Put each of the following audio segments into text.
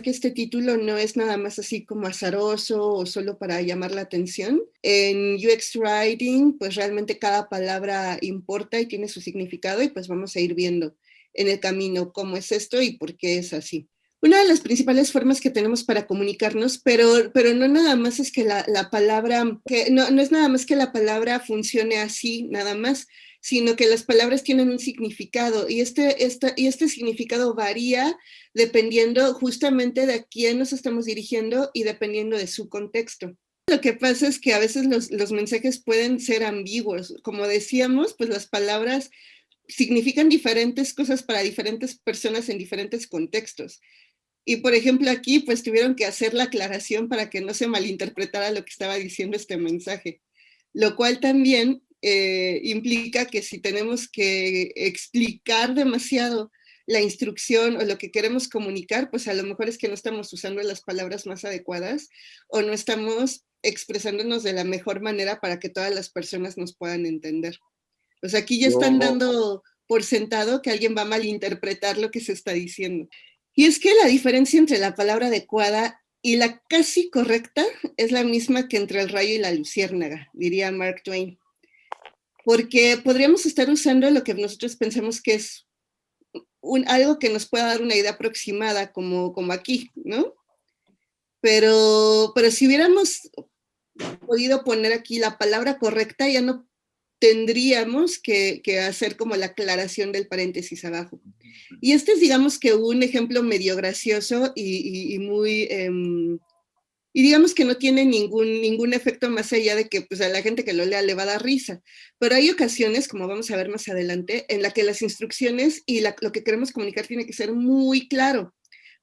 recordar que este título no es nada más así como azaroso o solo para llamar la atención. En UX Writing, pues realmente cada palabra importa y tiene su significado y pues vamos a ir viendo en el camino cómo es esto y por qué es así. Una de las principales formas que tenemos para comunicarnos, pero no nada más es que la palabra, que no es nada más que la palabra funcione así, nada más, sino que las palabras tienen un significado y este significado varía dependiendo justamente de a quién nos estamos dirigiendo y dependiendo de su contexto. Lo que pasa es que a veces los mensajes pueden ser ambiguos. Como decíamos, pues las palabras significan diferentes cosas para diferentes personas en diferentes contextos. Y por ejemplo aquí pues tuvieron que hacer la aclaración para que no se malinterpretara lo que estaba diciendo este mensaje, lo cual también implica que si tenemos que explicar demasiado la instrucción o lo que queremos comunicar, pues a lo mejor es que no estamos usando las palabras más adecuadas o no estamos expresándonos de la mejor manera para que todas las personas nos puedan entender. Pues aquí ya están dando por sentado que alguien va a malinterpretar lo que se está diciendo. Y es que la diferencia entre la palabra adecuada y la casi correcta es la misma que entre el rayo y la luciérnaga, diría Mark Twain. Porque podríamos estar usando lo que nosotros pensamos que es algo que nos pueda dar una idea aproximada, como aquí, ¿no? Pero si hubiéramos podido poner aquí la palabra correcta, ya no tendríamos que hacer como la aclaración del paréntesis abajo. Y este es, digamos que un ejemplo medio gracioso y muy, y digamos que no tiene ningún efecto más allá de que pues, a la gente que lo lea le va a dar risa. Pero hay ocasiones, como vamos a ver más adelante, en la que las instrucciones y lo que queremos comunicar tiene que ser muy claro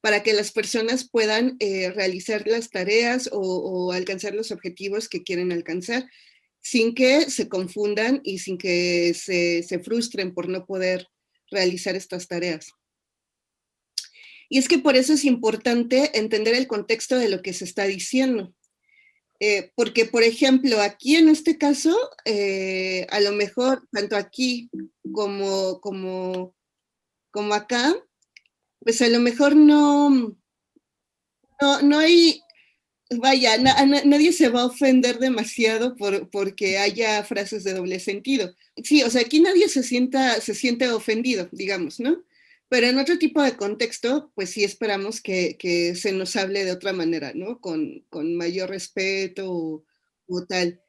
para que las personas puedan realizar las tareas o alcanzar los objetivos que quieren alcanzar sin que se confundan y sin que se frustren por no poder realizar estas tareas. Y es que por eso es importante entender el contexto de lo que se está diciendo. Porque, por ejemplo, aquí en este caso, a lo mejor, tanto aquí como acá, pues a lo mejor no hay, vaya, nadie se va a ofender demasiado porque haya frases de doble sentido. Sí, o sea, aquí nadie se siente ofendido, digamos, ¿no? Pero en otro tipo de contexto, pues sí esperamos que se nos hable de otra manera, ¿no? Con mayor respeto o tal.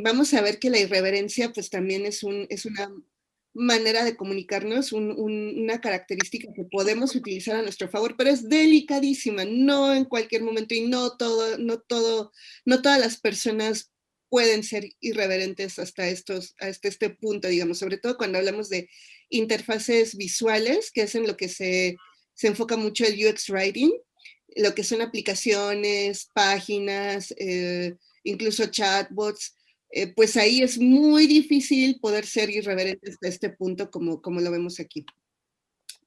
Vamos a ver que la irreverencia, pues también es una manera de comunicarnos, una característica que podemos utilizar a nuestro favor, pero es delicadísima, no en cualquier momento y no todas las personas pueden ser irreverentes hasta este punto, digamos, sobre todo cuando hablamos de interfaces visuales, que es en lo que se enfoca mucho el UX Writing, lo que son aplicaciones, páginas, incluso chatbots, pues ahí es muy difícil poder ser irreverente hasta este punto como lo vemos aquí.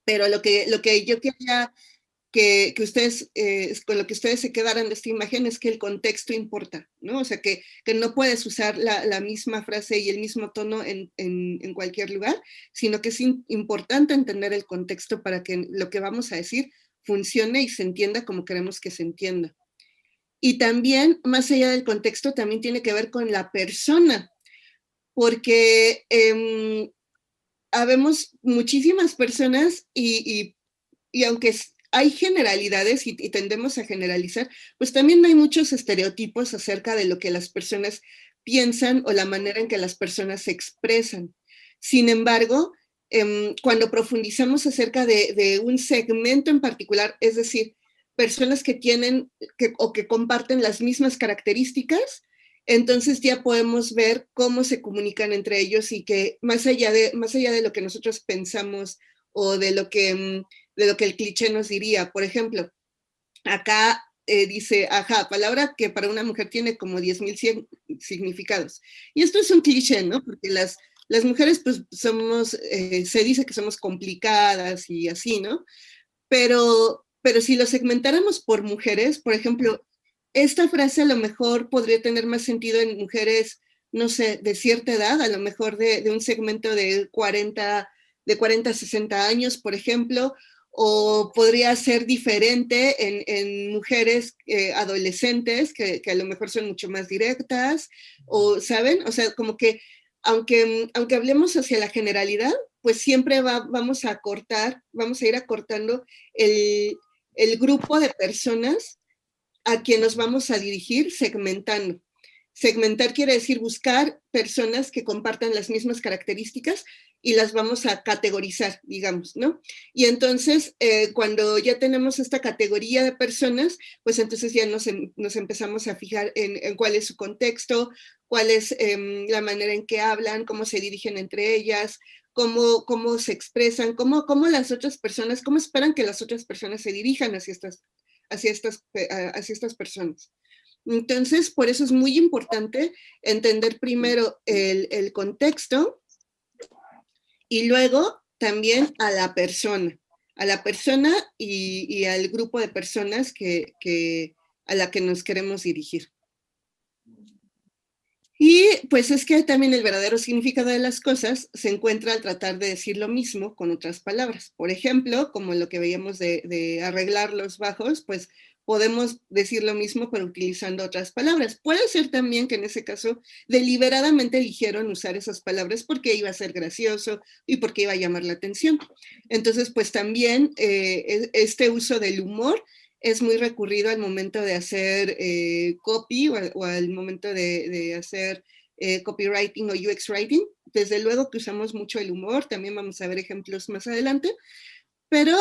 Pero lo que yo quería que ustedes, con lo que ustedes se quedaran de esta imagen es que el contexto importa, ¿no? O sea, que no puedes usar la misma frase y el mismo tono en cualquier lugar, sino que es importante entender el contexto para que lo que vamos a decir funcione y se entienda como queremos que se entienda. Y también, más allá del contexto, también tiene que ver con la persona, porque habemos muchísimas personas y aunque hay generalidades y tendemos a generalizar, pues también hay muchos estereotipos acerca de lo que las personas piensan o la manera en que las personas se expresan. Sin embargo, cuando profundizamos acerca de un segmento en particular, es decir, personas que tienen o que comparten las mismas características, entonces ya podemos ver cómo se comunican entre ellos y que más allá de lo que nosotros pensamos o de lo que el cliché nos diría. Por ejemplo, acá dice, ajá, palabra que para una mujer tiene como 10,100 significados. Y esto es un cliché, ¿no? Porque las mujeres pues somos, se dice que somos complicadas y así, ¿no? Pero si lo segmentáramos por mujeres, por ejemplo, esta frase a lo mejor podría tener más sentido en mujeres, no sé, de cierta edad, a lo mejor de un segmento de 40 a 60 años, por ejemplo, o podría ser diferente en mujeres adolescentes que a lo mejor son mucho más directas, o, ¿saben? O sea, como que aunque hablemos hacia la generalidad, pues siempre vamos a cortar, vamos a ir acortando el grupo de personas a quien nos vamos a dirigir segmentando. Segmentar quiere decir buscar personas que compartan las mismas características y las vamos a categorizar, digamos, ¿no? Y entonces, cuando ya tenemos esta categoría de personas, pues entonces ya nos empezamos a fijar en cuál es su contexto, cuál es la manera en que hablan, cómo se dirigen entre ellas, cómo se expresan, cómo las otras personas, cómo esperan que las otras personas se dirijan hacia estas personas. Entonces, por eso es muy importante entender primero el contexto y luego también a la persona y al grupo de personas a la que nos queremos dirigir. Y pues es que también el verdadero significado de las cosas se encuentra al tratar de decir lo mismo con otras palabras. Por ejemplo, como lo que veíamos de arreglar los bajos, pues podemos decir lo mismo pero utilizando otras palabras. Puede ser también que en ese caso deliberadamente eligieron usar esas palabras porque iba a ser gracioso y porque iba a llamar la atención. Entonces, pues también este uso del humor es muy recurrido al momento de hacer copy o al momento de hacer copywriting o UX writing. Desde luego que usamos mucho el humor, también vamos a ver ejemplos más adelante, pero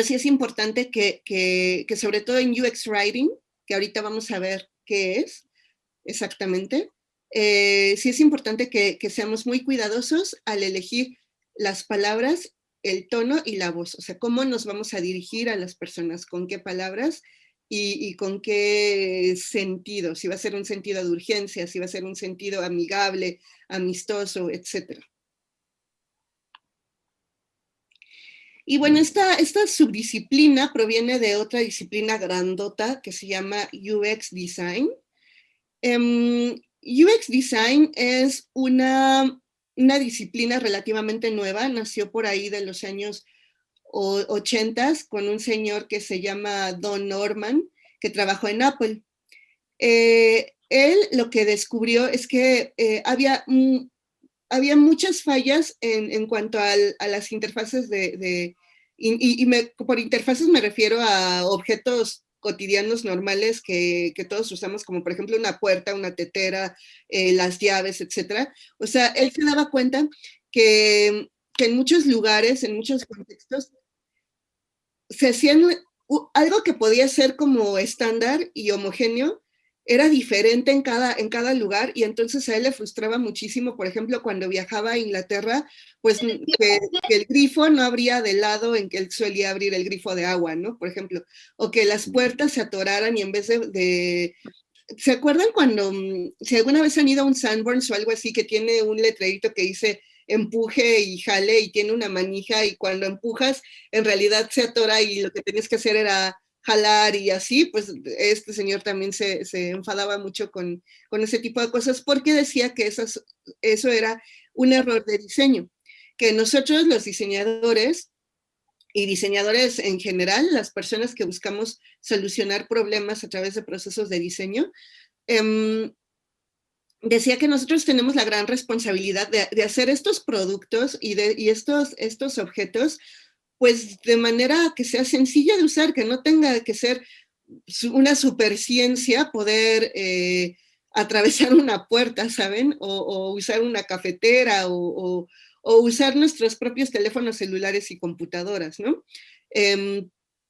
sí es importante que sobre todo en UX writing, que ahorita vamos a ver qué es exactamente, sí es importante que seamos muy cuidadosos al elegir las palabras, el tono y la voz, o sea, cómo nos vamos a dirigir a las personas, con qué palabras y con qué sentido, si va a ser un sentido de urgencia, si va a ser un sentido amigable, amistoso, etc. Y bueno, esta subdisciplina proviene de otra disciplina grandota que se llama UX Design. UX Design es una disciplina relativamente nueva, nació por ahí de los años 80 con un señor que se llama Don Norman, que trabajó en Apple. Él lo que descubrió es que había muchas fallas en cuanto a las interfaces por interfaces me refiero a objetos cotidianos normales que todos usamos, como por ejemplo una puerta, una tetera, las llaves, etcétera. O sea, él se daba cuenta que en muchos lugares, en muchos contextos, se hacían algo que podía ser como estándar y homogéneo, era diferente en cada lugar y entonces a él le frustraba muchísimo, por ejemplo, cuando viajaba a Inglaterra, pues que el grifo no abría del lado en que él solía abrir el grifo de agua, ¿no? Por ejemplo, o que las puertas se atoraran y en vez ¿se acuerdan cuando, si alguna vez han ido a un Sanborns o algo así, que tiene un letrerito que dice empuje y jale y tiene una manija y cuando empujas en realidad se atora y lo que tenías que hacer era jalar y así, pues este señor también se enfadaba mucho con ese tipo de cosas porque decía que eso era un error de diseño, que nosotros los diseñadores y diseñadores en general, las personas que buscamos solucionar problemas a través de procesos de diseño, decía que nosotros tenemos la gran responsabilidad de hacer estos productos y estos objetos, pues de manera que sea sencilla de usar, que no tenga que ser una superciencia poder atravesar una puerta, ¿saben? O usar una cafetera o usar nuestros propios teléfonos celulares y computadoras, ¿no?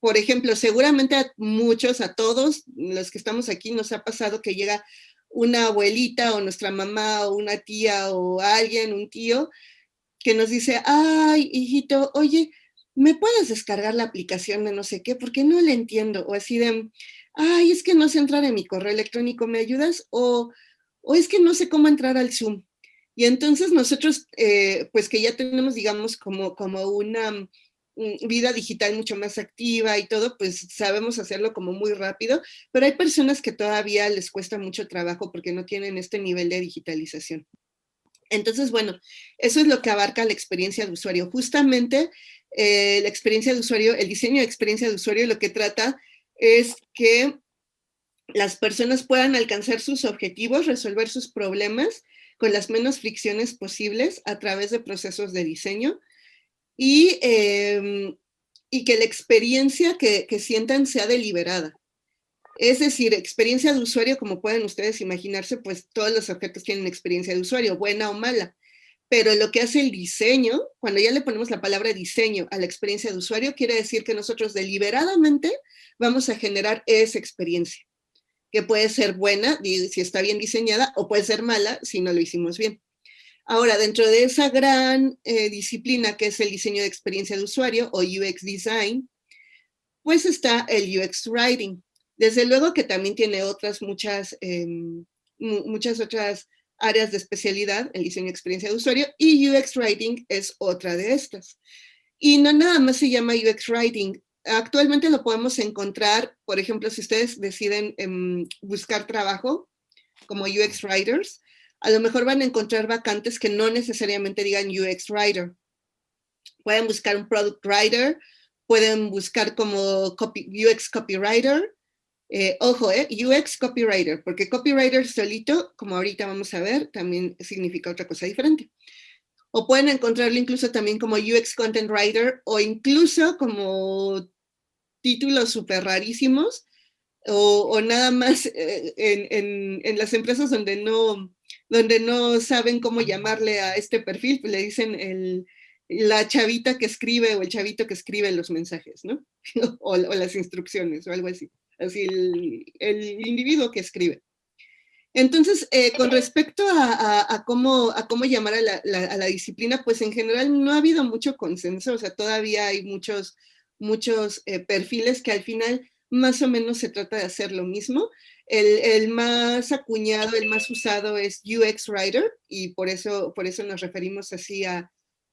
Por ejemplo, seguramente a todos los que estamos aquí nos ha pasado que llega una abuelita o nuestra mamá o una tía o alguien, un tío, que nos dice, ay, hijito, oye, ¿me puedes descargar la aplicación de no sé qué? Porque no le entiendo. O así de, ay, es que no sé entrar en mi correo electrónico, ¿me ayudas? O es que no sé cómo entrar al Zoom. Y entonces nosotros, pues que ya tenemos, digamos, como una vida digital mucho más activa y todo, pues sabemos hacerlo como muy rápido, pero hay personas que todavía les cuesta mucho trabajo porque no tienen este nivel de digitalización. Entonces, bueno, eso es lo que abarca la experiencia de usuario. Justamente la experiencia de usuario, el diseño de experiencia de usuario lo que trata es que las personas puedan alcanzar sus objetivos, resolver sus problemas con las menos fricciones posibles a través de procesos de diseño y, y que la experiencia que sientan sea deliberada. Es decir, experiencia de usuario, como pueden ustedes imaginarse, pues todos los objetos tienen experiencia de usuario, buena o mala. Pero lo que hace el diseño, cuando ya le ponemos la palabra diseño a la experiencia de usuario, quiere decir que nosotros deliberadamente vamos a generar esa experiencia, que puede ser buena si está bien diseñada o puede ser mala si no lo hicimos bien. Ahora, dentro de esa gran disciplina que es el diseño de experiencia de usuario o UX Design, pues está el UX Writing. Desde luego que también tiene otras muchas otras áreas de especialidad, el diseño de experiencia de usuario, y UX Writing es otra de estas. Y no nada más se llama UX Writing. Actualmente lo podemos encontrar, por ejemplo, si ustedes deciden buscar trabajo como UX Writers, a lo mejor van a encontrar vacantes que no necesariamente digan UX Writer. Pueden buscar un Product Writer, pueden buscar como UX Copywriter. Ojo, UX Copywriter, porque Copywriter solito, como ahorita vamos a ver, también significa otra cosa diferente. O pueden encontrarlo incluso también como UX Content Writer o incluso como títulos súper rarísimos o nada más en las empresas donde no saben cómo llamarle a este perfil, pues le dicen la chavita que escribe o el chavito que escribe los mensajes, ¿no? o las instrucciones o algo así. Así el individuo que escribe. Entonces, con respecto a cómo llamar a la disciplina, pues en general no ha habido mucho consenso, o sea, todavía hay muchos perfiles que al final más o menos se trata de hacer lo mismo. El más acuñado, el más usado es UX Writer y por eso nos referimos así a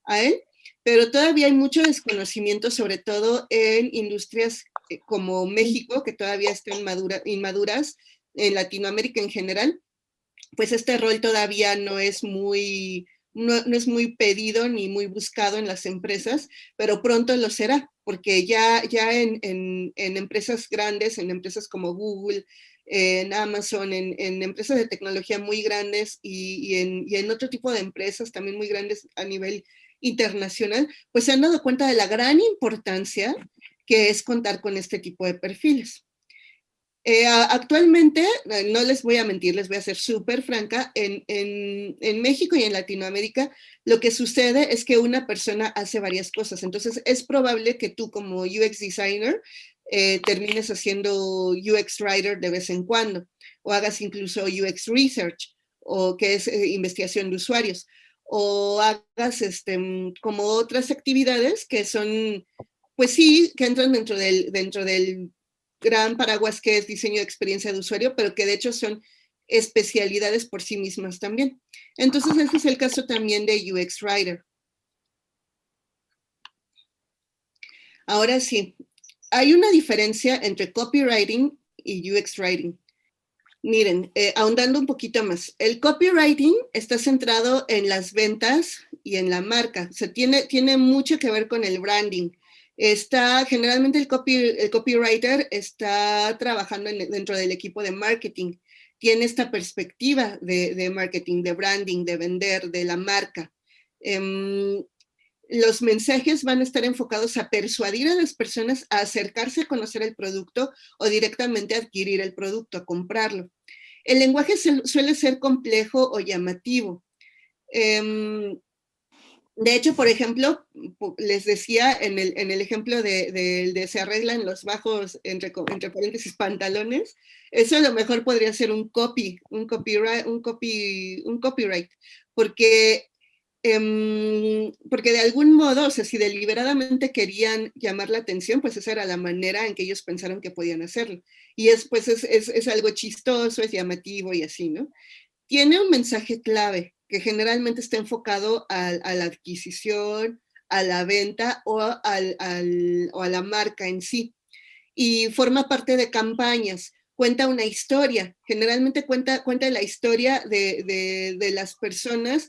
él, pero todavía hay mucho desconocimiento, sobre todo en industrias como México, que todavía están inmaduras, en Latinoamérica en general, pues este rol todavía no es muy pedido ni muy buscado en las empresas, pero pronto lo será, porque ya en empresas grandes, en empresas como Google, en Amazon, en empresas de tecnología muy grandes y en otro tipo de empresas también muy grandes a nivel internacional, pues se han dado cuenta de la gran importancia que es contar con este tipo de perfiles. Actualmente, no les voy a mentir, les voy a ser súper franca, en México y en Latinoamérica lo que sucede es que una persona hace varias cosas, entonces es probable que tú como UX designer termines haciendo UX writer de vez en cuando, o hagas incluso UX research, o que es investigación de usuarios, o hagas como otras actividades que son, pues sí, que entran dentro del gran paraguas que es diseño de experiencia de usuario, pero que de hecho son especialidades por sí mismas también. Entonces, ese es el caso también de UX Writer. Ahora sí, hay una diferencia entre copywriting y UX Writing. Miren, ahondando un poquito más, el copywriting está centrado en las ventas y en la marca. O sea, tiene mucho que ver con el branding. Generalmente el copywriter está trabajando dentro del equipo de marketing. Tiene esta perspectiva de marketing, de branding, de vender, de la marca. Los mensajes van a estar enfocados a persuadir a las personas a acercarse a conocer el producto o directamente a adquirir el producto, a comprarlo. El lenguaje suele ser complejo o llamativo. De hecho, por ejemplo, les decía en el ejemplo de se arreglan los bajos, entre paréntesis, pantalones, eso a lo mejor podría ser un copyright, porque porque de algún modo, o sea, si deliberadamente querían llamar la atención, pues esa era la manera en que ellos pensaron que podían hacerlo. Y pues es algo chistoso, es llamativo y así, ¿no? Tiene un mensaje clave que generalmente está enfocado a la adquisición, a la venta o a la marca en sí. Y forma parte de campañas, cuenta una historia, generalmente cuenta la historia de las personas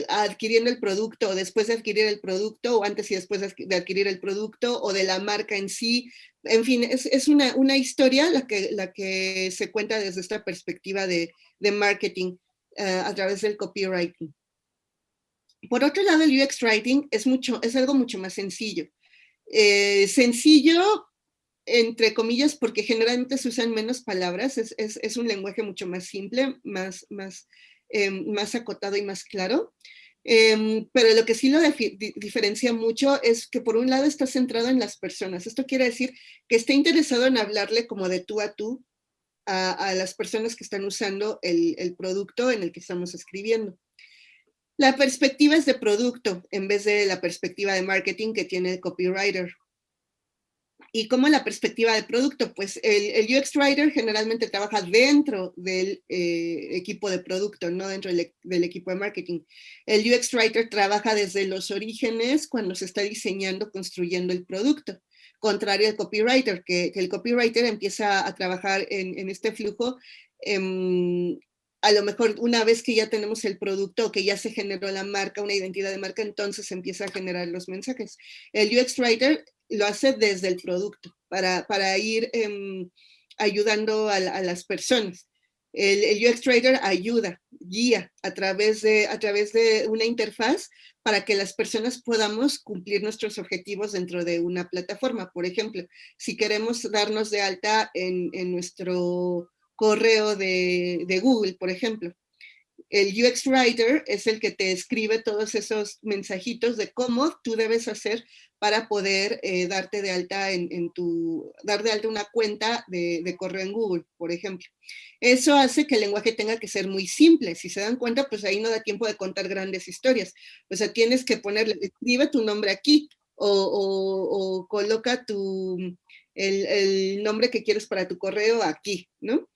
adquiriendo el producto o después de adquirir el producto o antes y después de adquirir el producto o de la marca en sí. En fin, es una historia la que se cuenta desde esta perspectiva de marketing a través del copywriting. Por otro lado, el UX Writing es algo mucho más sencillo. Sencillo, entre comillas, porque generalmente se usan menos palabras, es un lenguaje mucho más simple, más acotado y más claro. Pero lo que sí lo diferencia mucho es que por un lado está centrado en las personas. Esto quiere decir que está interesado en hablarle como de tú a tú a las personas que están usando el producto en el que estamos escribiendo. La perspectiva es de producto en vez de la perspectiva de marketing que tiene el copywriter. ¿Y cómo la perspectiva del producto? Pues el UX Writer generalmente trabaja dentro del equipo de producto, no dentro del equipo de marketing. El UX Writer trabaja desde los orígenes cuando se está diseñando, construyendo el producto. Contrario al copywriter, que el copywriter empieza a trabajar en este flujo a lo mejor una vez que ya tenemos el producto, que ya se generó la marca, una identidad de marca, entonces empieza a generar los mensajes. El UX Writer lo hace desde el producto para ir ayudando a las personas. El UX Writer ayuda, guía a través de una interfaz para que las personas podamos cumplir nuestros objetivos dentro de una plataforma. Por ejemplo, si queremos darnos de alta en nuestro correo de Google, por ejemplo. El UX Writer es el que te escribe todos esos mensajitos de cómo tú debes hacer para poder darte de alta dar de alta una cuenta de correo en Google, por ejemplo. Eso hace que el lenguaje tenga que ser muy simple. Si se dan cuenta, pues ahí no da tiempo de contar grandes historias. O sea, tienes que ponerle, escribe tu nombre aquí o coloca el nombre que quieres para tu correo aquí, ¿no?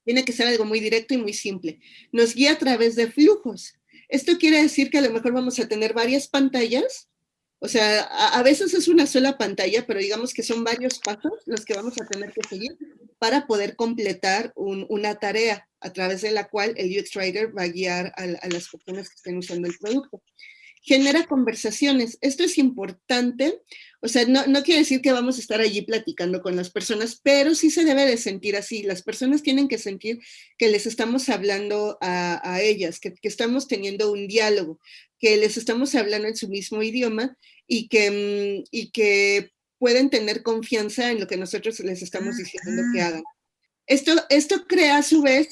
Tiene que ser algo muy directo y muy simple. Nos guía a través de flujos. Esto quiere decir que a lo mejor vamos a tener varias pantallas, o sea, a veces es una sola pantalla, pero digamos que son varios pasos los que vamos a tener que seguir para poder completar una tarea a través de la cual el UX Writer va a guiar a las personas que estén usando el producto. Genera conversaciones. Esto es importante. O sea, no quiere decir que vamos a estar allí platicando con las personas, pero sí se debe de sentir así. Las personas tienen que sentir que les estamos hablando a ellas, que estamos teniendo un diálogo, que les estamos hablando en su mismo idioma y que pueden tener confianza en lo que nosotros les estamos diciendo que hagan. Esto crea a su vez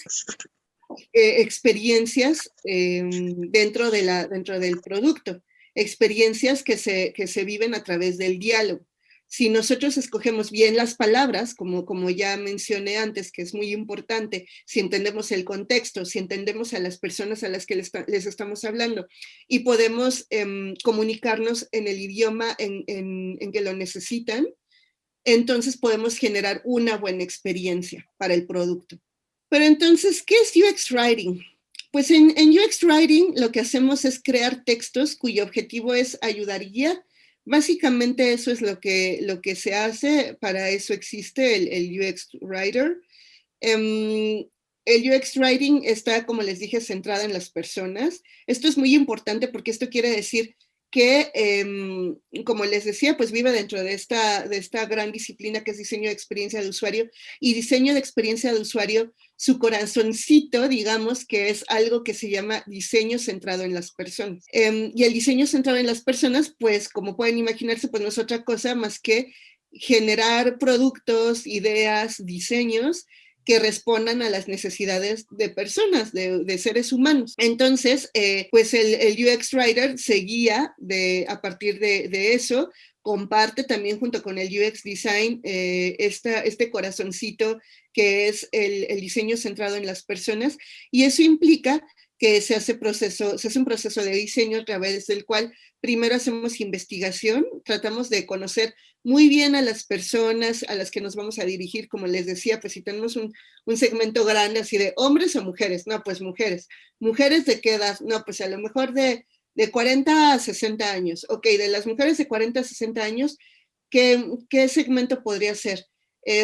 experiencias dentro del producto, experiencias que se viven a través del diálogo. Si nosotros escogemos bien las palabras, como ya mencioné antes, que es muy importante, si entendemos el contexto, si entendemos a las personas a las que les estamos hablando y podemos comunicarnos en el idioma en que lo necesitan, entonces podemos generar una buena experiencia para el producto. Pero entonces, ¿qué es UX Writing? Pues en UX Writing lo que hacemos es crear textos cuyo objetivo es ayudar y guiar. Básicamente eso es lo que se hace, para eso existe el UX Writer. El UX Writing está, como les dije, centrada en las personas. Esto es muy importante porque esto quiere decir que, como les decía, pues vive dentro de esta gran disciplina que es diseño de experiencia de usuario, y diseño de experiencia de usuario, su corazoncito, digamos, que es algo que se llama diseño centrado en las personas. Y el diseño centrado en las personas, pues como pueden imaginarse, pues no es otra cosa más que generar productos, ideas, diseños que respondan a las necesidades de personas, de seres humanos. Entonces, pues el UX Writer se guía a partir de eso, comparte también junto con el UX Design este corazoncito que es el diseño centrado en las personas, y eso implica que se hace un proceso de diseño a través del cual primero hacemos investigación, tratamos de conocer muy bien a las personas a las que nos vamos a dirigir. Como les decía, pues si tenemos un segmento grande así de hombres o mujeres, no, pues mujeres. ¿Mujeres de qué edad? No, pues a lo mejor de 40 a 60 años. Ok, de las mujeres de 40 a 60 años, ¿qué segmento podría ser?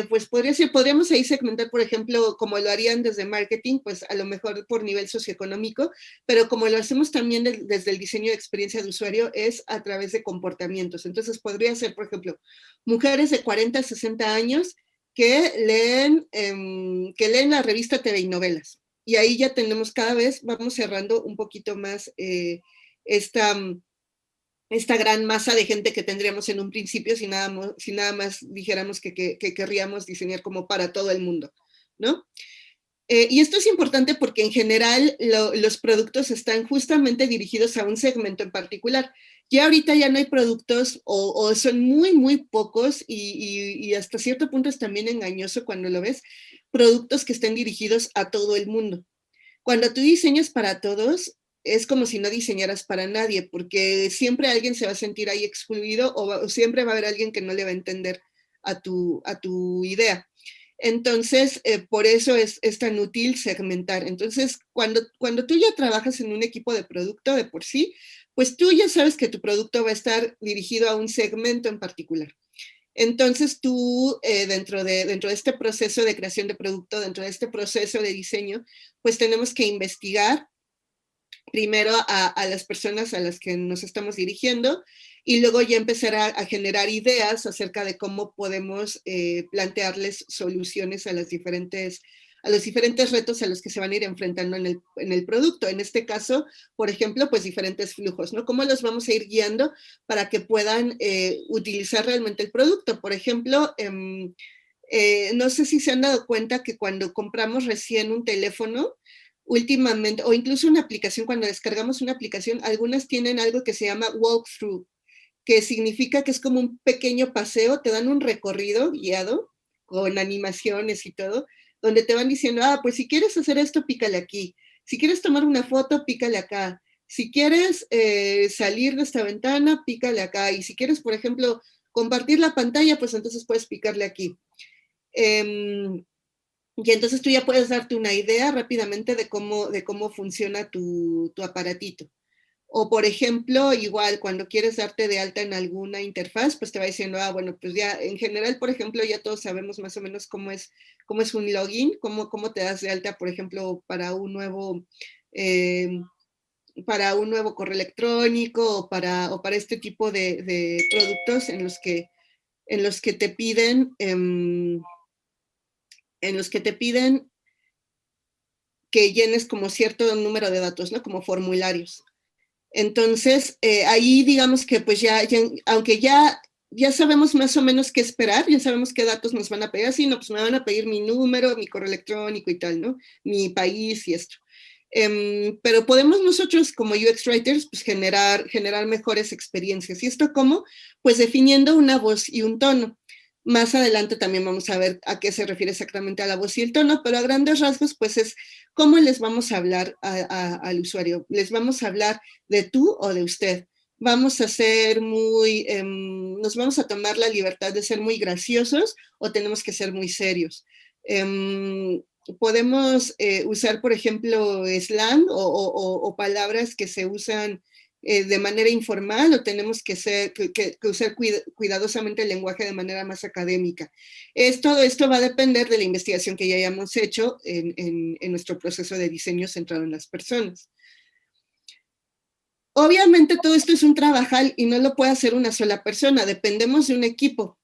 pues podríamos ahí segmentar, por ejemplo, como lo harían desde marketing, pues a lo mejor por nivel socioeconómico, pero como lo hacemos también desde el diseño de experiencia de usuario, es a través de comportamientos. Entonces podría ser, por ejemplo, mujeres de 40 a 60 años que leen la revista TV y Novelas. Y ahí ya tenemos cada vez, vamos cerrando un poquito más esta gran masa de gente que tendríamos en un principio si nada más dijéramos que querríamos diseñar como para todo el mundo, ¿no? Y esto es importante porque en general los productos están justamente dirigidos a un segmento en particular. Ya ahorita ya no hay productos o son muy, muy pocos y hasta cierto punto es también engañoso cuando lo ves, productos que estén dirigidos a todo el mundo. Cuando tú diseñas para todos, es como si no diseñaras para nadie, porque siempre alguien se va a sentir ahí excluido o siempre va a haber alguien que no le va a entender a tu idea. Entonces, por eso es tan útil segmentar. Entonces, cuando tú ya trabajas en un equipo de producto de por sí, pues tú ya sabes que tu producto va a estar dirigido a un segmento en particular. Entonces tú, dentro de este proceso de creación de producto, dentro de este proceso de diseño, pues tenemos que investigar primero a las personas a las que nos estamos dirigiendo y luego ya empezar a generar ideas acerca de cómo podemos plantearles soluciones a los diferentes retos a los que se van a ir enfrentando en el producto. En este caso, por ejemplo, pues diferentes flujos, ¿no? ¿Cómo los vamos a ir guiando para que puedan utilizar realmente el producto? Por ejemplo, no sé si se han dado cuenta que cuando compramos recién un teléfono, últimamente, o incluso una aplicación, cuando descargamos una aplicación, algunas tienen algo que se llama walkthrough, que significa que es como un pequeño paseo, te dan un recorrido guiado con animaciones y todo, donde te van diciendo, pues si quieres hacer esto, pícale aquí. Si quieres tomar una foto, pícale acá. Si quieres salir de esta ventana, pícale acá. Y si quieres, por ejemplo, compartir la pantalla, pues entonces puedes picarle aquí. Y entonces tú ya puedes darte una idea rápidamente de cómo funciona tu aparatito. O por ejemplo, igual cuando quieres darte de alta en alguna interfaz, pues te va diciendo, bueno, pues ya en general, por ejemplo, ya todos sabemos más o menos cómo es un login, cómo te das de alta, por ejemplo, eh, para un nuevo correo electrónico o para este tipo de productos en los que te piden que llenes como cierto número de datos, ¿no? Como formularios. Entonces, ahí digamos que pues aunque ya sabemos más o menos qué esperar, ya sabemos qué datos nos van a pedir, así, no, pues me van a pedir mi número, mi correo electrónico y tal, ¿no? Mi país y esto. Pero podemos nosotros como UX Writers pues generar mejores experiencias. ¿Y esto cómo? Pues definiendo una voz y un tono. Más adelante también vamos a ver a qué se refiere exactamente a la voz y el tono, pero a grandes rasgos pues es cómo les vamos a hablar al usuario. Les vamos a hablar de tú o de usted. Vamos a ser nos vamos a tomar la libertad de ser muy graciosos o tenemos que ser muy serios. Podemos usar, por ejemplo, slang o palabras que se usan de manera informal o tenemos que usar cuidadosamente el lenguaje de manera más académica. Todo esto va a depender de la investigación que ya hayamos hecho en nuestro proceso de diseño centrado en las personas. Obviamente todo esto es un trabajal y no lo puede hacer una sola persona, dependemos de un equipo.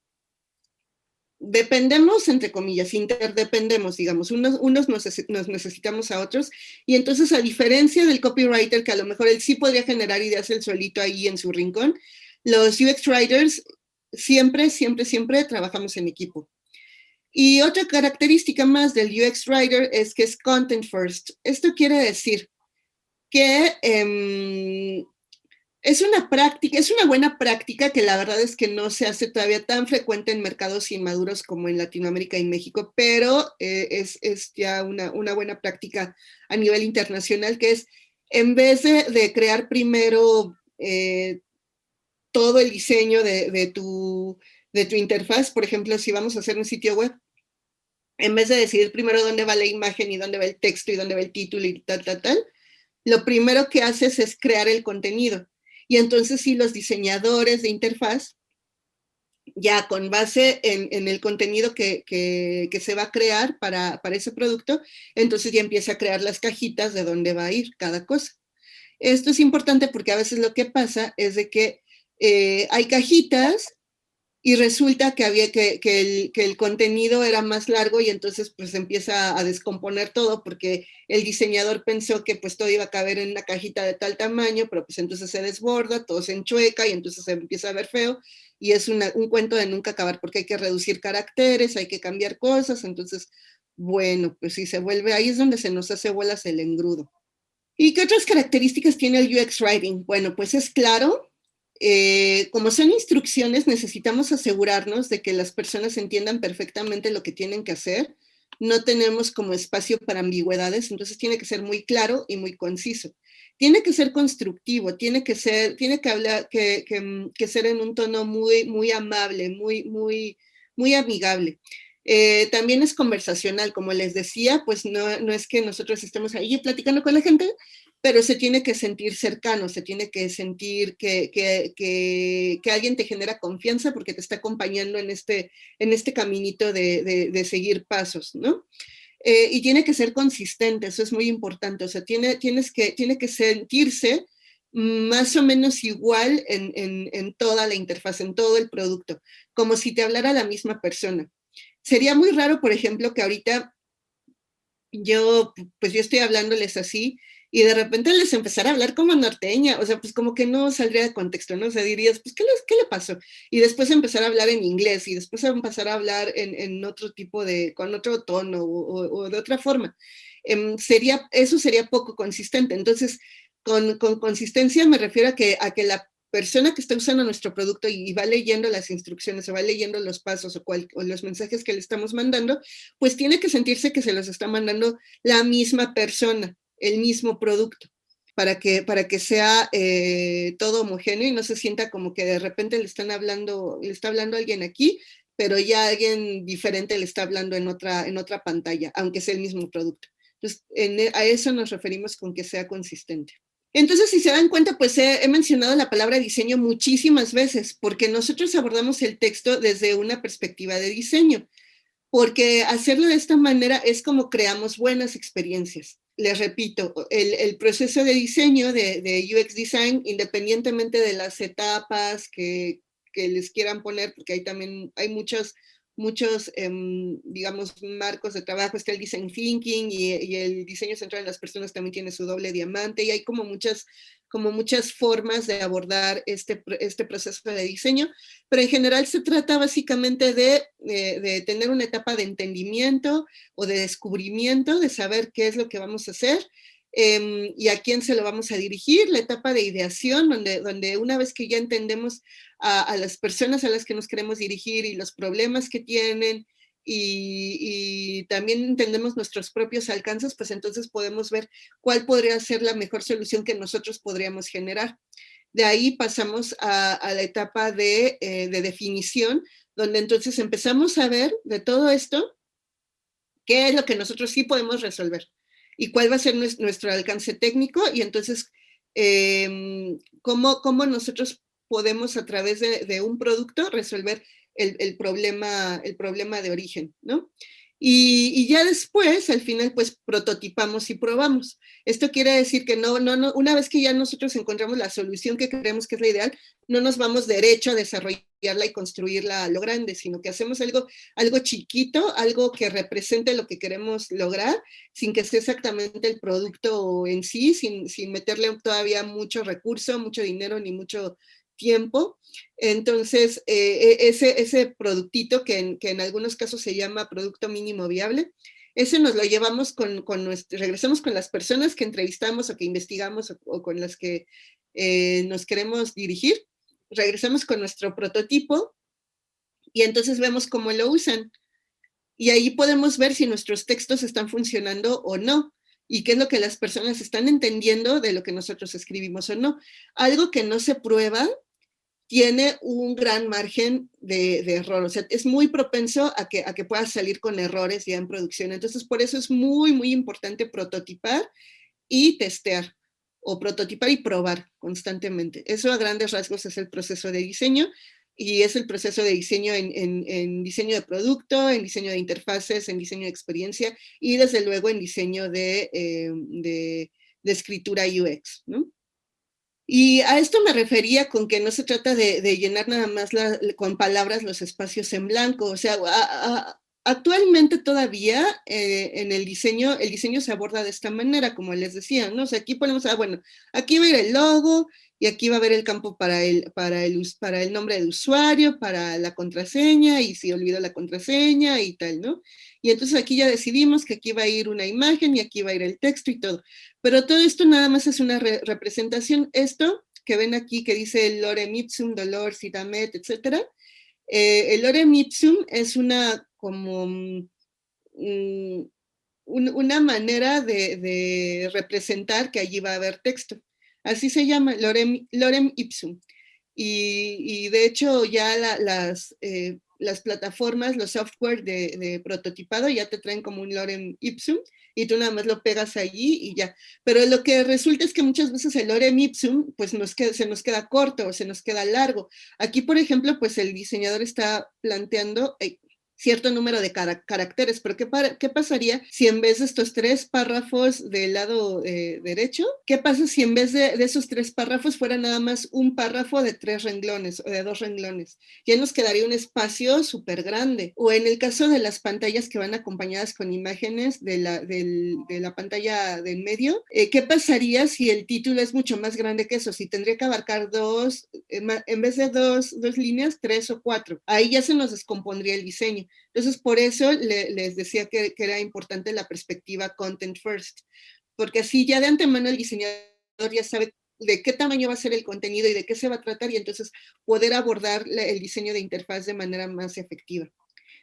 Dependemos, entre comillas, interdependemos, digamos, unos nos necesitamos a otros, y entonces a diferencia del copywriter, que a lo mejor él sí podría generar ideas él solito ahí en su rincón, los UX writers siempre trabajamos en equipo. Y otra característica más del UX writer es que es content first. Esto quiere decir que es una buena práctica que la verdad es que no se hace todavía tan frecuente en mercados inmaduros como en Latinoamérica y México, pero es ya una buena práctica a nivel internacional, que es en vez de crear primero todo el diseño de tu interfaz, por ejemplo, si vamos a hacer un sitio web, en vez de decidir primero dónde va la imagen y dónde va el texto y dónde va el título y tal, lo primero que haces es crear el contenido. Y entonces sí, los diseñadores de interfaz ya con base en el contenido que se va a crear para ese producto, entonces ya empieza a crear las cajitas de dónde va a ir cada cosa. Esto es importante porque a veces lo que pasa es de que hay cajitas y resulta que había que el contenido era más largo y entonces pues empieza a descomponer todo porque el diseñador pensó que pues todo iba a caber en una cajita de tal tamaño, pero pues entonces se desborda, todo se enchueca y entonces se empieza a ver feo y es un cuento de nunca acabar porque hay que reducir caracteres, hay que cambiar cosas, entonces bueno, pues si se vuelve, ahí es donde se nos hace bolas el engrudo. ¿Y qué otras características tiene el UX Writing? Bueno, pues es claro, como son instrucciones, necesitamos asegurarnos de que las personas entiendan perfectamente lo que tienen que hacer. No tenemos como espacio para ambigüedades, entonces tiene que ser muy claro y muy conciso. Tiene que ser constructivo, tiene que hablar, que ser en un tono muy, muy amable, muy amigable. También es conversacional, como les decía, pues no es que nosotros estemos ahí platicando con la gente, pero se tiene que sentir cercano, se tiene que sentir que alguien te genera confianza porque te está acompañando en este caminito de seguir pasos, ¿no? Y tiene que ser consistente, eso es muy importante, o sea, tiene que sentirse más o menos igual en toda la interfaz, en todo el producto, como si te hablara la misma persona. Sería muy raro, por ejemplo, que ahorita pues yo estoy hablándoles así y de repente les empezara a hablar como norteña, o sea, pues como que no saldría de contexto, ¿no? O sea, dirías, pues, qué le pasó? Y después empezar a hablar en inglés y después empezar a hablar en otro tipo con otro tono o de otra forma. Eso sería poco consistente. Entonces, con consistencia me refiero a que la persona que está usando nuestro producto y va leyendo las instrucciones o va leyendo los pasos o los mensajes que le estamos mandando, pues tiene que sentirse que se los está mandando la misma persona, el mismo producto, para que sea todo homogéneo y no se sienta como que de repente le está hablando alguien aquí, pero ya alguien diferente le está hablando en otra pantalla, aunque sea el mismo producto. Entonces, a eso nos referimos con que sea consistente. Entonces, si se dan cuenta, pues he mencionado la palabra diseño muchísimas veces, porque nosotros abordamos el texto desde una perspectiva de diseño, porque hacerlo de esta manera es como creamos buenas experiencias. Les repito, el proceso de diseño de UX Design, independientemente de las etapas que les quieran poner, porque hay también, hay muchos, digamos, marcos de trabajo, está el design thinking y el diseño central en las personas también tiene su doble diamante y hay como muchas formas de abordar este proceso de diseño, pero en general se trata básicamente de tener una etapa de entendimiento o de descubrimiento, de saber qué es lo que vamos a hacer, y a quién se lo vamos a dirigir, la etapa de ideación, donde una vez que ya entendemos a las personas a las que nos queremos dirigir y los problemas que tienen y también entendemos nuestros propios alcances, pues entonces podemos ver cuál podría ser la mejor solución que nosotros podríamos generar. De ahí pasamos a la etapa de definición, donde entonces empezamos a ver de todo esto qué es lo que nosotros sí podemos resolver y cuál va a ser nuestro alcance técnico y entonces cómo nosotros podemos a través de un producto resolver el problema de origen, ¿no? Y ya después, al final, pues prototipamos y probamos. Esto quiere decir que una vez que ya nosotros encontramos la solución que creemos que es la ideal, no nos vamos derecho a desarrollarla y construirla a lo grande, sino que hacemos algo chiquito, algo que represente lo que queremos lograr, sin que sea exactamente el producto en sí, sin meterle todavía mucho recurso, mucho dinero ni mucho tiempo. Entonces, ese productito que en algunos casos se llama producto mínimo viable, ese nos lo llevamos regresamos con las personas que entrevistamos o que investigamos o con las que nos queremos dirigir, regresamos con nuestro prototipo y entonces vemos cómo lo usan. Y ahí podemos ver si nuestros textos están funcionando o no y qué es lo que las personas están entendiendo de lo que nosotros escribimos o no. Algo que no se prueba tiene un gran margen de error, o sea, es muy propenso a que pueda salir con errores ya en producción. Entonces, por eso es muy, muy importante prototipar y testear, o prototipar y probar constantemente. Eso a grandes rasgos es el proceso de diseño y es el proceso de diseño en diseño de producto, en diseño de interfaces, en diseño de experiencia y desde luego en diseño de escritura UX, ¿no? Y a esto me refería con que no se trata de llenar nada más con palabras los espacios en blanco. O sea, actualmente todavía en el diseño se aborda de esta manera, como les decía, ¿no? O sea, aquí ponemos, bueno, aquí va a ir el logo y aquí va a haber el campo para el nombre del usuario, para la contraseña y si olvido la contraseña y tal, ¿no? Y entonces aquí ya decidimos que aquí va a ir una imagen y aquí va a ir el texto y todo. Pero todo esto nada más es una representación. Esto que ven aquí que dice lorem ipsum, dolor, citamet, etc. El lorem ipsum es una como una manera de representar que allí va a haber texto. Así se llama, lorem ipsum. Y de hecho ya las plataformas, los software de prototipado ya te traen como un lorem ipsum y tú nada más lo pegas allí y ya. Pero lo que resulta es que muchas veces el lorem ipsum pues se nos queda corto o se nos queda largo. Aquí, por ejemplo, pues el diseñador está planteando cierto número de caracteres, pero ¿qué pasaría si en vez de estos 3 párrafos del lado derecho, qué pasa si en vez de esos 3 párrafos fuera nada más un párrafo de 3 renglones o de 2 renglones? Ya nos quedaría un espacio súper grande. O en el caso de las pantallas que van acompañadas con imágenes de la pantalla del medio, ¿qué pasaría si el título es mucho más grande que eso? Si tendría que abarcar en vez de dos líneas, 3 o 4. Ahí ya se nos descompondría el diseño. Entonces, por eso les decía que era importante la perspectiva content first, porque así ya de antemano el diseñador ya sabe de qué tamaño va a ser el contenido y de qué se va a tratar y entonces poder abordar el diseño de interfaz de manera más efectiva.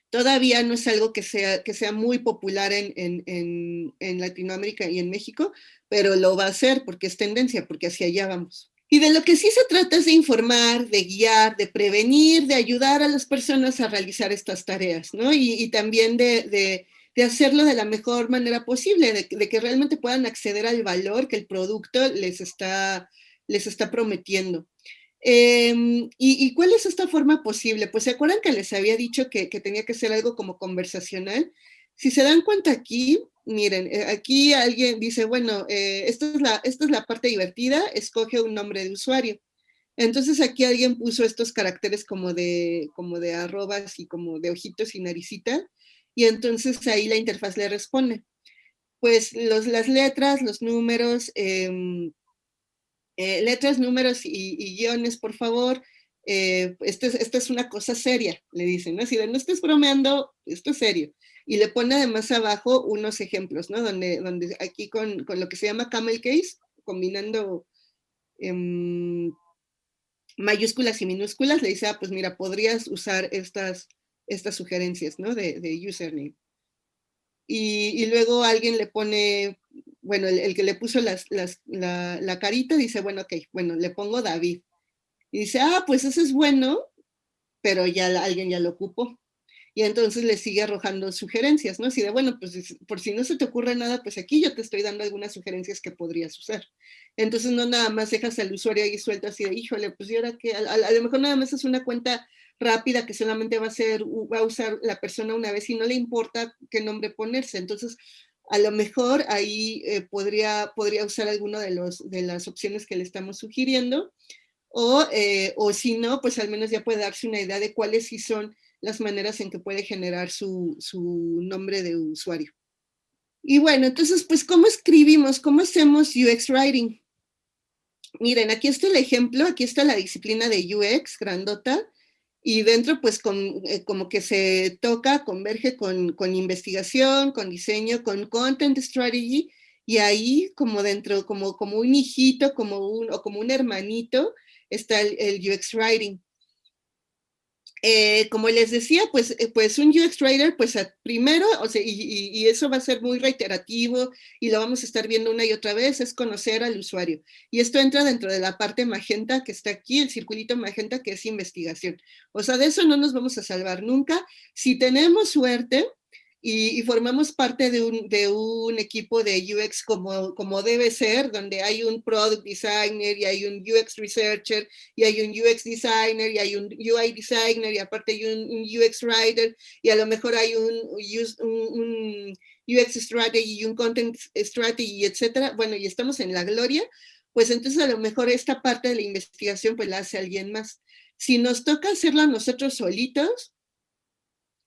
Todavía no es algo que sea muy popular en Latinoamérica y en México, pero lo va a hacer porque es tendencia, porque hacia allá vamos. Y de lo que sí se trata es de informar, de guiar, de prevenir, de ayudar a las personas a realizar estas tareas, ¿no? Y también de hacerlo de la mejor manera posible, de que realmente puedan acceder al valor que el producto les está prometiendo. ¿Y cuál es esta forma posible? Pues se acuerdan que les había dicho que tenía que ser algo como conversacional. Si se dan cuenta aquí, miren, aquí alguien dice, bueno, esta es la parte divertida, escoge un nombre de usuario. Entonces aquí alguien puso estos caracteres como de arrobas y como de ojitos y naricita, y entonces ahí la interfaz le responde. Pues las letras, los números, letras, números y guiones, por favor. Esta es una cosa seria, le dicen, ¿no? Si no estés bromeando, esto es serio. Y le pone además abajo unos ejemplos, ¿no? Donde aquí con lo que se llama camel case, combinando mayúsculas y minúsculas, le dice, pues mira, podrías usar estas sugerencias, ¿no? De username. Y luego alguien le pone, bueno, el que le puso la carita dice, bueno, ok, bueno, le pongo David. Y dice, pues ese es bueno, pero ya alguien ya lo ocupó. Y entonces le sigue arrojando sugerencias, ¿no? Así de, bueno, pues por si no se te ocurre nada, pues aquí yo te estoy dando algunas sugerencias que podrías usar. Entonces no nada más dejas al usuario ahí suelto así de, híjole, pues yo ahora que a lo mejor nada más es una cuenta rápida que solamente va a usar la persona una vez y no le importa qué nombre ponerse. Entonces, a lo mejor ahí podría usar alguno de las opciones que le estamos sugiriendo o si no, pues al menos ya puede darse una idea de cuáles sí son las maneras en que puede generar su nombre de usuario. Y bueno, entonces, pues, ¿cómo escribimos? ¿Cómo hacemos UX Writing? Miren, aquí está el ejemplo, aquí está la disciplina de UX, grandota, y dentro, pues, como que se toca, converge con investigación, con diseño, con content strategy, y ahí, como dentro, como un hijito, o como un hermanito, está el UX Writing. Como les decía, pues un UX Writer, pues primero, o sea, y eso va a ser muy reiterativo y lo vamos a estar viendo una y otra vez, es conocer al usuario. Y esto entra dentro de la parte magenta que está aquí, el circulito magenta que es investigación. O sea, de eso no nos vamos a salvar nunca. Si tenemos suerte y formamos parte de un equipo de UX como debe ser, donde hay un product designer y hay un UX researcher y hay un UX designer y hay un UI designer y aparte hay un UX writer y a lo mejor hay un UX strategy y un content strategy, etcétera. Bueno, y estamos en la gloria, pues entonces a lo mejor esta parte de la investigación pues la hace alguien más. Si nos toca hacerla nosotros solitos,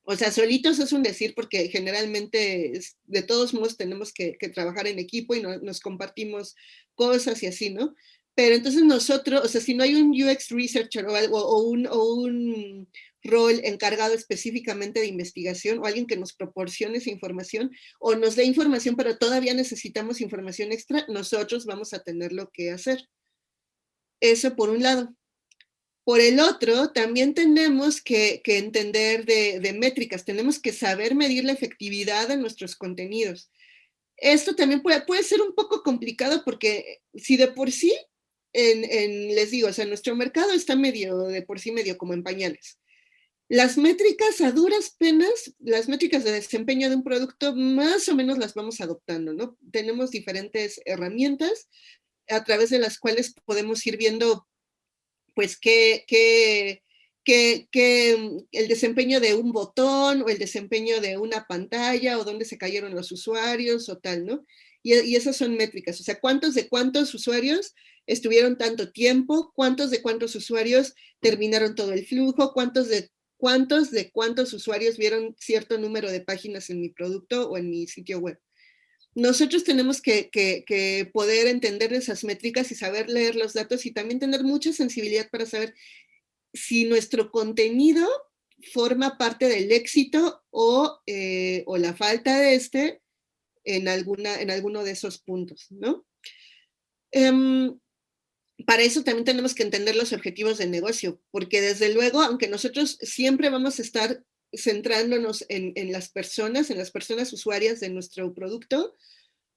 o sea, solitos es un decir porque generalmente de todos modos tenemos que trabajar en equipo y nos compartimos cosas y así, ¿no? Pero entonces nosotros, o sea, si no hay un UX researcher o algo, o un rol encargado específicamente de investigación o alguien que nos proporcione esa información o nos dé información, pero todavía necesitamos información extra, nosotros vamos a tener lo que hacer. Eso por un lado. Por el otro, también tenemos que entender de métricas, tenemos que saber medir la efectividad de nuestros contenidos. Esto también puede ser un poco complicado porque si de por sí, les digo, o sea, nuestro mercado está de por sí medio como en pañales. Las métricas a duras penas, las métricas de desempeño de un producto más o menos las vamos adoptando, ¿no? Tenemos diferentes herramientas a través de las cuales podemos ir viendo pues el desempeño de un botón o el desempeño de una pantalla o dónde se cayeron los usuarios o tal, ¿no? Y esas son métricas, o sea, cuántos de cuántos usuarios estuvieron tanto tiempo, cuántos de cuántos usuarios terminaron todo el flujo, cuántos de cuántos usuarios vieron cierto número de páginas en mi producto o en mi sitio web. Nosotros tenemos que poder entender esas métricas y saber leer los datos y también tener mucha sensibilidad para saber si nuestro contenido forma parte del éxito o la falta de este en alguno de esos puntos, ¿no? Para eso también tenemos que entender los objetivos del negocio, porque desde luego, aunque nosotros siempre vamos a estar centrándonos en las personas usuarias de nuestro producto,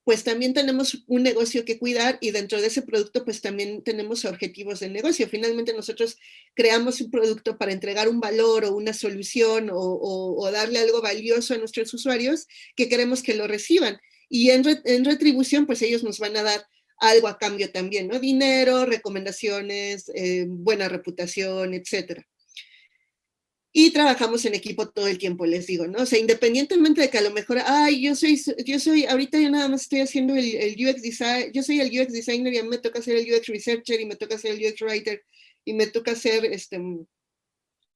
pues también tenemos un negocio que cuidar y dentro de ese producto pues también tenemos objetivos de negocio. Finalmente nosotros creamos un producto para entregar un valor o una solución o darle algo valioso a nuestros usuarios que queremos que lo reciban. Y en retribución pues ellos nos van a dar algo a cambio también, ¿no? Dinero, recomendaciones, buena reputación, etcétera. Y trabajamos en equipo todo el tiempo, les digo, ¿no? O sea, independientemente de que a lo mejor, ay, ahorita yo nada más estoy haciendo el UX design, yo soy el UX designer y a mí me toca hacer el UX researcher y me toca hacer el UX writer y me toca hacer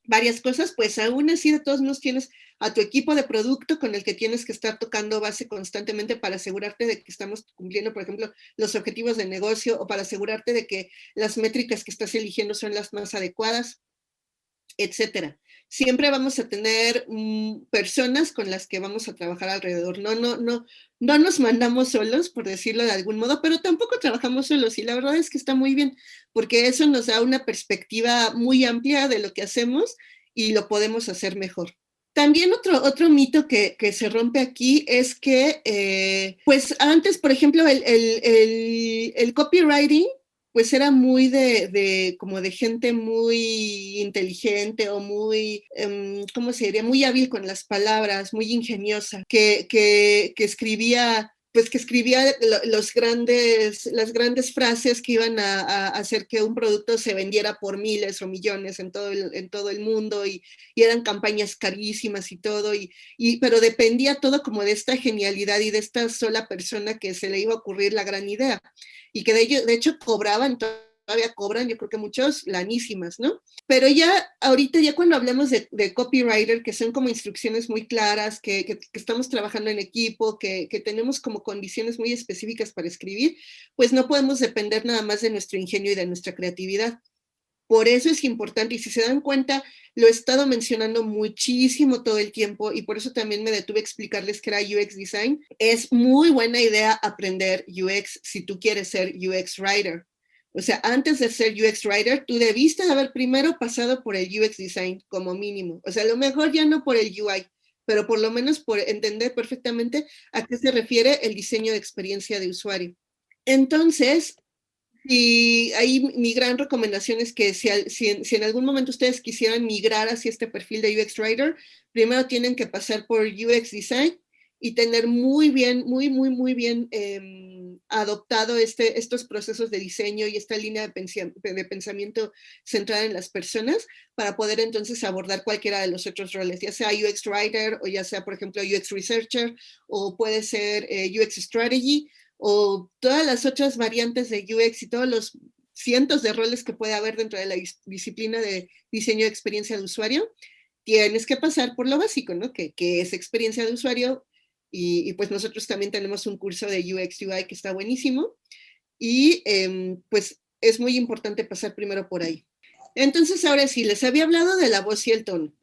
varias cosas, pues aún así de todos modos tienes a tu equipo de producto con el que tienes que estar tocando base constantemente para asegurarte de que estamos cumpliendo, por ejemplo, los objetivos de negocio o para asegurarte de que las métricas que estás eligiendo son las más adecuadas, etcétera. Siempre vamos a tener personas con las que vamos a trabajar alrededor. No nos mandamos solos, por decirlo de algún modo, pero tampoco trabajamos solos y la verdad es que está muy bien, porque eso nos da una perspectiva muy amplia de lo que hacemos y lo podemos hacer mejor. También otro mito que se rompe aquí es que, pues antes, por ejemplo, el copywriting pues era muy como de gente muy inteligente o muy, ¿cómo se diría? Muy hábil con las palabras, muy ingeniosa, que escribía pues que escribía las grandes frases que iban a hacer que un producto se vendiera por miles o millones en todo el mundo y eran campañas carísimas y todo, pero dependía todo como de esta genialidad y de esta sola persona que se le iba a ocurrir la gran idea y que de hecho cobraban, todavía cobran, yo creo que muchos, lanísimas, ¿no? Pero ya ahorita, ya cuando hablamos de copywriter, que son como instrucciones muy claras, que estamos trabajando en equipo, que tenemos como condiciones muy específicas para escribir, pues no podemos depender nada más de nuestro ingenio y de nuestra creatividad. Por eso es importante, y si se dan cuenta, lo he estado mencionando muchísimo todo el tiempo, y por eso también me detuve a explicarles que era UX Design. Es muy buena idea aprender UX si tú quieres ser UX Writer. O sea, antes de ser UX Writer, tú debiste de haber primero pasado por el UX Design como mínimo. O sea, a lo mejor ya no por el UI, pero por lo menos por entender perfectamente a qué se refiere el diseño de experiencia de usuario. Entonces, Y ahí mi gran recomendación es que si en algún momento ustedes quisieran migrar hacia este perfil de UX Writer, primero tienen que pasar por UX Design y tener muy bien adoptado estos procesos de diseño y esta línea de pensamiento centrada en las personas para poder entonces abordar cualquiera de los otros roles, ya sea UX Writer o ya sea, por ejemplo, UX Researcher o puede ser UX Strategy o todas las otras variantes de UX y todos los cientos de roles que puede haber dentro de la disciplina de diseño de experiencia de usuario, tienes que pasar por lo básico, ¿no? Que es experiencia de usuario y pues nosotros también tenemos un curso de UX UI que está buenísimo y pues es muy importante pasar primero por ahí. Entonces, ahora sí, les había hablado de la voz y el tono.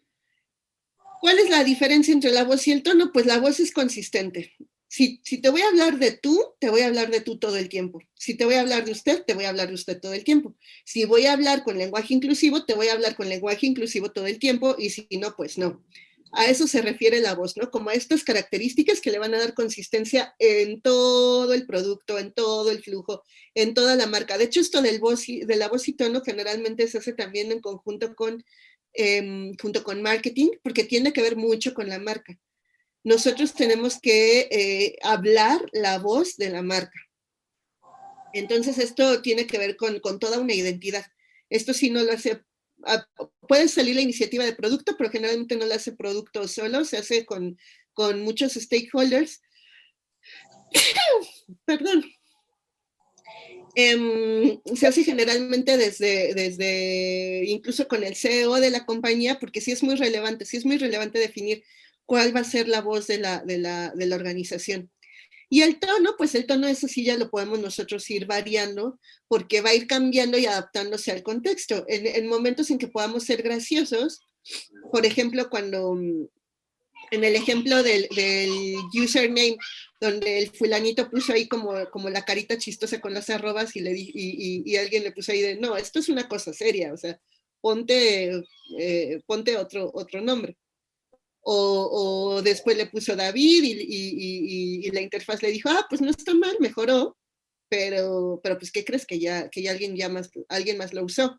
¿Cuál es la diferencia entre la voz y el tono? Pues la voz es consistente. Si te voy a hablar de tú, te voy a hablar de tú todo el tiempo. Si te voy a hablar de usted, te voy a hablar de usted todo el tiempo. Si voy a hablar con lenguaje inclusivo, te voy a hablar con lenguaje inclusivo todo el tiempo y si no, pues no. A eso se refiere la voz, ¿no? Como a estas características que le van a dar consistencia en todo el producto, en todo el flujo, en toda la marca. De hecho, esto de la voz y tono generalmente se hace también en conjunto junto con marketing, porque tiene que ver mucho con la marca. Nosotros tenemos que hablar la voz de la marca. Entonces, esto tiene que ver con toda una identidad. Esto sí no lo hace, puede salir la iniciativa de producto, pero generalmente no lo hace producto solo, se hace con muchos stakeholders. Perdón. Se hace generalmente desde incluso con el CEO de la compañía, porque sí es muy relevante definir cuál va a ser la voz de la organización. Y el tono, pues el tono eso sí ya lo podemos nosotros ir variando, porque va a ir cambiando y adaptándose al contexto. En momentos en que podamos ser graciosos, por ejemplo, cuando en el ejemplo del username, donde el fulanito puso ahí como la carita chistosa con las arrobas y alguien le puso ahí de, no, esto es una cosa seria, o sea, ponte otro nombre. O después le puso David y la interfaz le dijo, pues no está mal, mejoró, pero pues ¿qué crees? Que ya alguien más lo usó.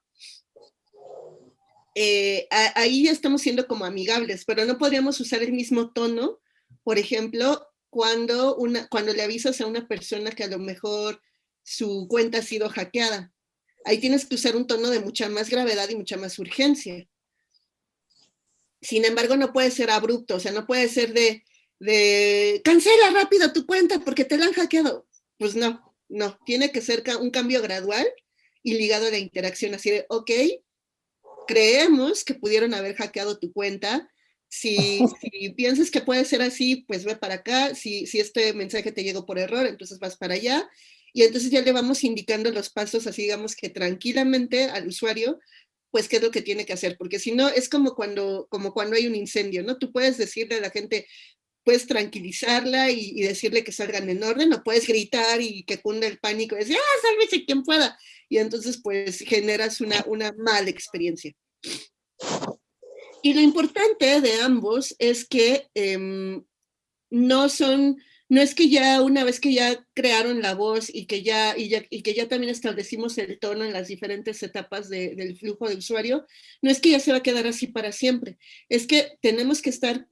Ahí ya estamos siendo como amigables, pero no podríamos usar el mismo tono, por ejemplo, cuando le avisas a una persona que a lo mejor su cuenta ha sido hackeada. Ahí tienes que usar un tono de mucha más gravedad y mucha más urgencia. Sin embargo, no puede ser abrupto, o sea, no puede ser de cancela rápido tu cuenta porque te la han hackeado. Pues no, tiene que ser un cambio gradual y ligado a la interacción, así de, ok, creemos que pudieron haber hackeado tu cuenta. Si piensas que puede ser así, pues ve para acá. Si este mensaje te llegó por error, entonces vas para allá. Y entonces ya le vamos indicando los pasos, así digamos que tranquilamente al usuario, pues qué es lo que tiene que hacer. Porque si no, es como cuando hay un incendio, ¿no? Tú puedes decirle a la gente, puedes tranquilizarla y decirle que salgan en orden, o puedes gritar y que cunda el pánico y decir, sálvese quien pueda. Y entonces, pues, generas una mala experiencia. Y lo importante de ambos es que no es que ya una vez que ya crearon la voz y que ya también establecimos el tono en las diferentes etapas del flujo de usuario, no es que ya se va a quedar así para siempre, es que tenemos que estar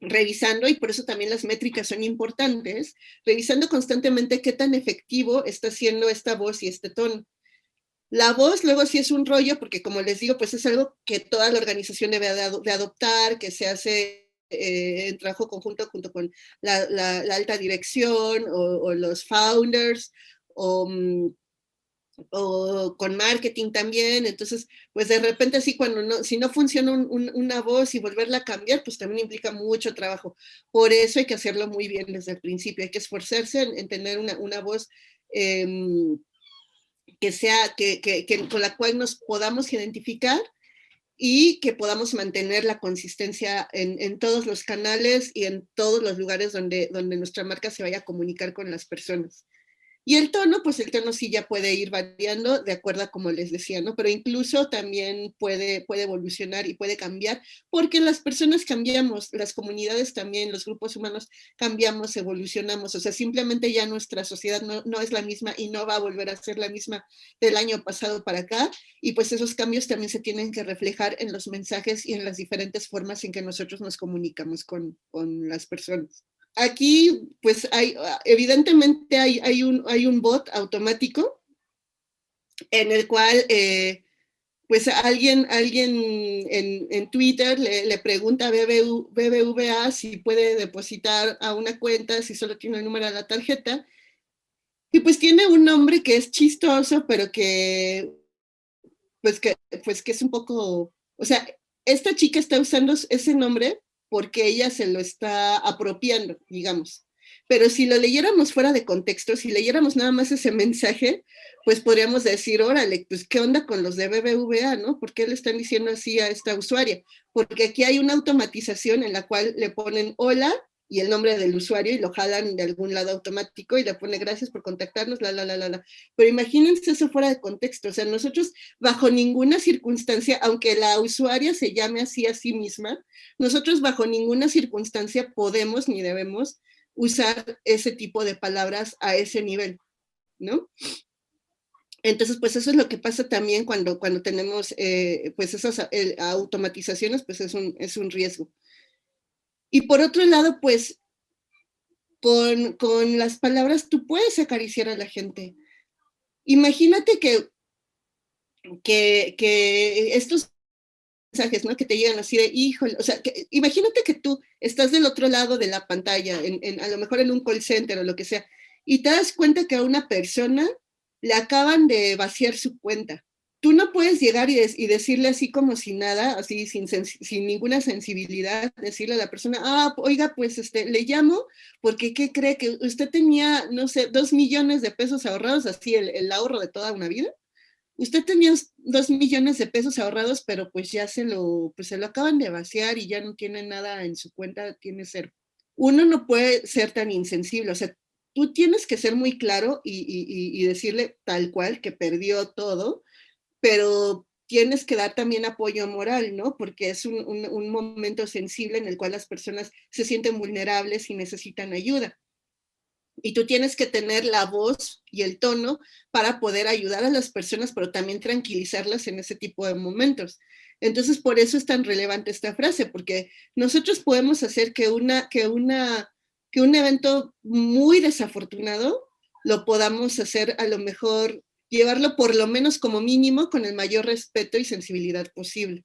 revisando, y por eso también las métricas son importantes, revisando constantemente qué tan efectivo está siendo esta voz y este tono. La voz luego sí es un rollo, porque como les digo, pues es algo que toda la organización debe de adoptar, que se hace en trabajo conjunto junto con la alta dirección o los founders o con marketing también. Entonces, pues de repente así si no funciona una voz y volverla a cambiar, pues también implica mucho trabajo. Por eso hay que hacerlo muy bien desde el principio, hay que esforzarse en tener una voz con la cual nos podamos identificar y que podamos mantener la consistencia en todos los canales y en todos los lugares donde nuestra marca se vaya a comunicar con las personas. Y el tono, pues el tono sí ya puede ir variando de acuerdo a como les decía, ¿no? Pero incluso también puede evolucionar y puede cambiar, porque las personas cambiamos, las comunidades también, los grupos humanos cambiamos, evolucionamos, o sea, simplemente ya nuestra sociedad no es la misma y no va a volver a ser la misma del año pasado para acá, y pues esos cambios también se tienen que reflejar en los mensajes y en las diferentes formas en que nosotros nos comunicamos con las personas. Aquí, pues evidentemente hay un bot automático en el cual, pues alguien en Twitter le pregunta a BBVA si puede depositar a una cuenta, si solo tiene el número de la tarjeta, y pues tiene un nombre que es chistoso, pero pues que, pues que es un poco, o sea, esta chica está usando ese nombre porque ella se lo está apropiando, digamos. Pero si lo leyéramos fuera de contexto, si leyéramos nada más ese mensaje, pues podríamos decir, órale, pues qué onda con los de BBVA, ¿no? ¿Por qué le están diciendo así a esta usuaria? Porque aquí hay una automatización en la cual le ponen hola y el nombre del usuario y lo jalan de algún lado automático y le pone gracias por contactarnos, la. Pero imagínense eso fuera de contexto, o sea, nosotros bajo ninguna circunstancia, aunque la usuaria se llame así a sí misma, nosotros bajo ninguna circunstancia podemos ni debemos usar ese tipo de palabras a ese nivel, ¿no? Entonces, pues eso es lo que pasa también cuando tenemos pues esas automatizaciones, pues es un riesgo. Y por otro lado, pues con las palabras tú puedes acariciar a la gente. Imagínate que estos mensajes, ¿no? Que te llegan así de, híjole, o sea, imagínate que tú estás del otro lado de la pantalla, a lo mejor en un call center o lo que sea, y te das cuenta que a una persona le acaban de vaciar su cuenta. Tú no puedes llegar y decirle así como si nada, así sin ninguna sensibilidad, decirle a la persona, oiga, pues le llamo porque ¿qué cree? Que usted tenía, no sé, 2 millones de pesos ahorrados, así el ahorro de toda una vida. Usted tenía 2 millones de pesos ahorrados, pero pues ya pues se lo acaban de vaciar y ya no tiene nada en su cuenta, tiene cero. Uno no puede ser tan insensible, o sea, tú tienes que ser muy claro y decirle tal cual que perdió todo, pero tienes que dar también apoyo moral, ¿no? Porque es un momento sensible en el cual las personas se sienten vulnerables y necesitan ayuda. Y tú tienes que tener la voz y el tono para poder ayudar a las personas, pero también tranquilizarlas en ese tipo de momentos. Entonces, por eso es tan relevante esta frase, porque nosotros podemos hacer que un evento muy desafortunado lo podamos hacer a lo mejor, llevarlo por lo menos como mínimo con el mayor respeto y sensibilidad posible.